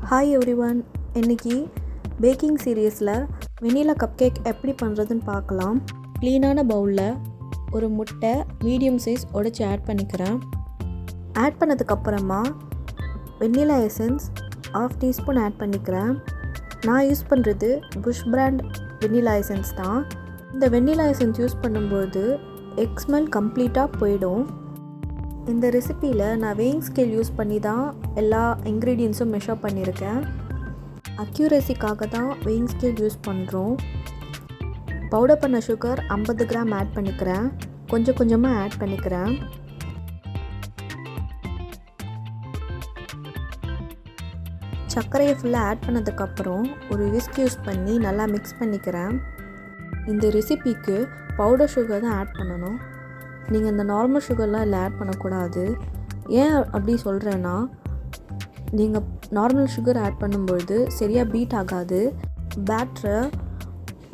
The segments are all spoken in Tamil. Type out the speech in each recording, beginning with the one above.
ஹாய் எவ்ரிவன், இன்றைக்கி பேக்கிங் சீரீஸில் வெண்ணிலா கப் கேக் எப்படி பண்ணுறதுன்னு பார்க்கலாம். க்ளீனான பவுலில் ஒரு முட்டை மீடியம் சைஸ் உடைச்சி ஆட் பண்ணிக்கிறேன். ஆட் பண்ணதுக்கப்புறமா வெண்ணிலா எசன்ஸ் 1/2 டீஸ்பூன் ஆட் பண்ணிக்கிறேன். நான் யூஸ் பண்ணுறது புஷ் பிராண்ட் வெண்ணிலா எசன்ஸ் தான். இந்த வெண்ணிலா எசன்ஸ் யூஸ் பண்ணும்போது எக் ஸ்மெல் கம்ப்ளீட்டாக போயிடும். இந்த ரெசிப்பியில் நான் வெயிங் ஸ்கேல் யூஸ் பண்ணி தான் எல்லா இன்க்ரீடியன்ஸும் மெஷர் பண்ணியிருக்கேன். அக்யூரேசிக்காக தான் வெயிங் ஸ்கேல் யூஸ் பண்ணுறோம். பவுடர் பண்ண சுகர் 50 கிராம் ஆட் பண்ணிக்கிறேன். கொஞ்சம் கொஞ்சமாக ஆட் பண்ணிக்கிறேன். சர்க்கரையை ஃபுல்லாக ஆட் பண்ணதுக்கப்புறம் ஒரு விஸ்க் யூஸ் பண்ணி நல்லா மிக்ஸ் பண்ணிக்கிறேன். இந்த ரெசிபிக்கு பவுடர் சுகர் தான் ஆட் பண்ணணும். நீங்கள் இந்த நார்மல் சுகர்லாம் இதில் ஆட் பண்ணக்கூடாது. ஏன் அப்படி சொல்கிறேன்னா, நீங்கள் நார்மல் சுகர் ஆட் பண்ணும்பொழுது சரியாக பீட் ஆகாது. பேட்டரை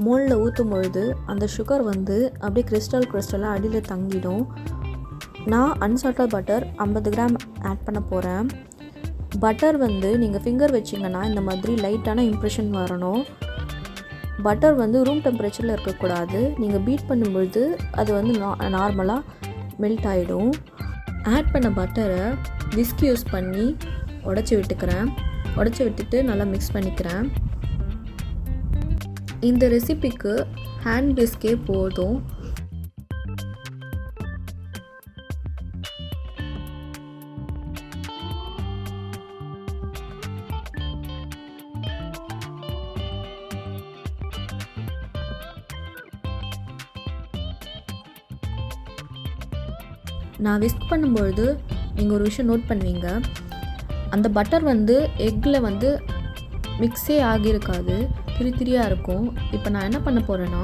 மோல்டில் ஊற்றும் பொழுது அந்த சுகர் அப்படியே கிறிஸ்டலாக அடியில் தங்கிடும். நான் அன்சால்டட் பட்டர் 50 கிராம் ஆட் பண்ண போகிறேன். பட்டர் நீங்கள் ஃபிங்கர் வச்சிங்கன்னா இந்த மாதிரி லைட்டான இம்ப்ரெஷன் வரணும். பட்டர் ரூம் டெம்பரேச்சரில் இருக்கக்கூடாது. நீங்கள் பீட் பண்ணும்பொழுது அது நார்மலாக மெல்ட் ஆகிடும். ஆட் பண்ண பட்டரை விஸ்க் யூஸ் பண்ணி உடச்சி விட்டுட்டு நல்லா மிக்ஸ் பண்ணிக்கிறேன். இந்த ரெசிபிக்கு ஹேண்ட் விஸ்கே போதும். நான் விஸ்க் பண்ணும்பொழுது நீங்கள் ஒரு விஷயம் நோட் பண்ணுவீங்க, அந்த பட்டர் எக்கில் மிக்ஸே ஆகியிருக்காது, திரியாக இருக்கும். இப்போ நான் என்ன பண்ண போகிறேன்னா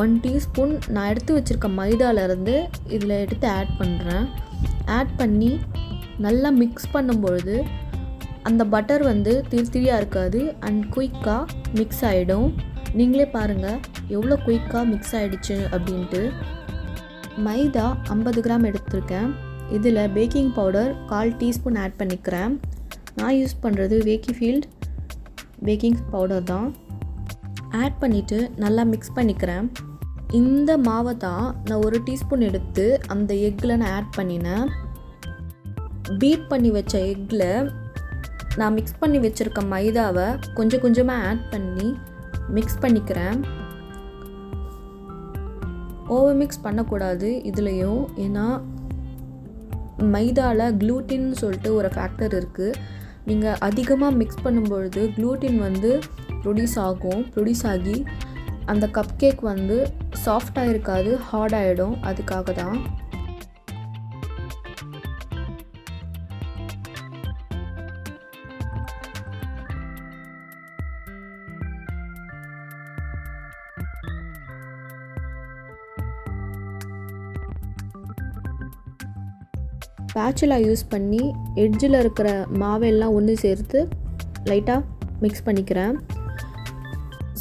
1 டீஸ்பூன் நான் எடுத்து வச்சுருக்க மைதாவிலேருந்து இதில் எடுத்து ஆட் பண்ணுறேன். ஆட் பண்ணி நல்லா மிக்ஸ் பண்ணும்பொழுது அந்த பட்டர் திரியாக இருக்காது அண்ட் குயிக்காக மிக்ஸ் ஆகிடும். நீங்களே பாருங்கள் எவ்வளோ குயிக்காக மிக்ஸ் ஆகிடுச்சு அப்படின்ட்டு. மைதா 50 கிராம் எடுத்திருக்கேன். இதில் பேக்கிங் பவுடர் 1/4 டீஸ்பூன் ஆட் பண்ணிக்கிறேன். நான் யூஸ் பண்ணுறது வேக்கிஃபீல்ட் பேக்கிங் பவுடர் தான். ஆட் பண்ணிவிட்டு நல்லா மிக்ஸ் பண்ணிக்கிறேன். இந்த மாவை தான் நான் 1 டீஸ்பூன் எடுத்து அந்த எக்கில் நான் ஆட் பண்ணினேன். பீட் பண்ணி வச்ச எக்கில் நான் மிக்ஸ் பண்ணி வச்சுருக்க மைதாவை கொஞ்சம் கொஞ்சமாக ஆட் பண்ணி மிக்ஸ் பண்ணிக்கிறேன். ஓவர் மிக்ஸ் பண்ணக்கூடாது இதுலேயும், ஏன்னா மைதாவில் க்ளூட்டின்னு சொல்லிட்டு ஒரு ஃபேக்டர் இருக்குது. நீங்கள் அதிகமாக மிக்ஸ் பண்ணும்பொழுது க்ளூட்டின் ப்ரொடியூஸ் ஆகி அந்த கப் கேக் சாஃப்டாக இருக்காது, ஹார்ட் ஆகிடும். அதுக்காக தான். ஸ்பேச்சுலா யூஸ் பண்ணி எட்ஜில் இருக்கிற மாவெல்லாம் ஒன்று சேர்த்து லைட்டாக மிக்ஸ் பண்ணிக்கிறேன்.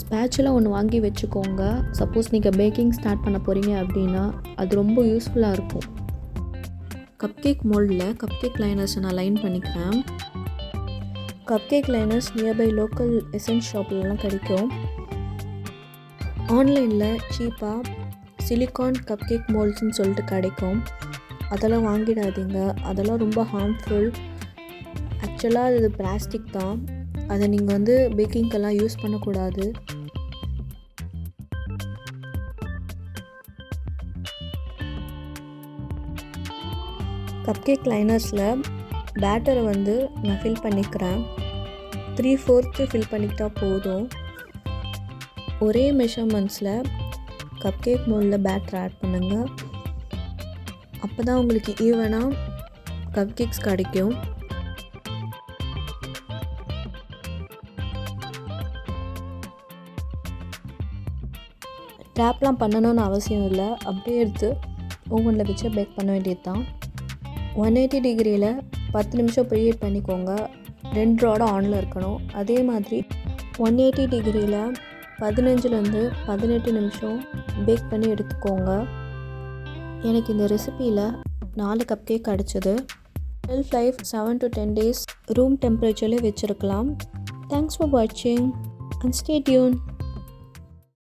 ஸ்பேச்சுலா ஒன்று வாங்கி வச்சுக்கோங்க. சப்போஸ் நீங்கள் பேக்கிங் ஸ்டார்ட் பண்ண போகிறீங்க அப்படின்னா அது ரொம்ப யூஸ்ஃபுல்லாக இருக்கும். கப்கேக் மோல்டில் கப்கேக் லைனர்ஸை நான் லைன் பண்ணிக்கிறேன். Cupcake liners nearby local essence ஷாப்லலாம் கிடைக்கும். ஆன்லைனில் சீப்பாக சிலிக்கான் கப்கேக் மோல்ட்ஸ்ன்னு சொல்லிட்டு கிடைக்கும். அதெல்லாம் வாங்கிடாதீங்க, அதெல்லாம் ரொம்ப ஹார்ம்ஃபுல். ஆக்சுவலாக அது பிளாஸ்டிக் தான். அதை நீங்கள் பேக்கிங்க்கெல்லாம் யூஸ் பண்ணக்கூடாது. கப்கேக் லைனர்ஸில் பேட்டரை நான் ஃபில் பண்ணிக்கிறேன். 3/4 ஃபில் பண்ணிக்கிட்டால் போதும். ஒரே மெஷர்மெண்ட்ஸில் கப்கேக் மோல்டில் பேட்டர் ஆட் பண்ணுங்கள். அப்போ தான் உங்களுக்கு ஈவனாக கப் கேக்ஸ் கிடைக்கும். டேப்லாம் பண்ணணும்னு அவசியம் இல்லை. அப்படியே எடுத்து ஓவனில் வச்சு பேக் பண்ண வேண்டியது தான். 180 டிகிரியில் 10 நிமிஷம் ப்ரீஹீட் பண்ணிக்கோங்க. 2 ராட் ஆனில் இருக்கணும். அதே மாதிரி 180 டிகிரியில் 15லேருந்து 18 நிமிஷம் பேக் பண்ணி எடுத்துக்கோங்க. எனக்கு இந்த ரெசிப்பியில் 4 கப் கேக் கிடச்சிது. Shelf life 7 to 10 days room டெம்பரேச்சர்லேயே வச்சுருக்கலாம். தேங்க்ஸ் ஃபார் வாட்சிங் அண்ட் ஸ்டே டியூன்.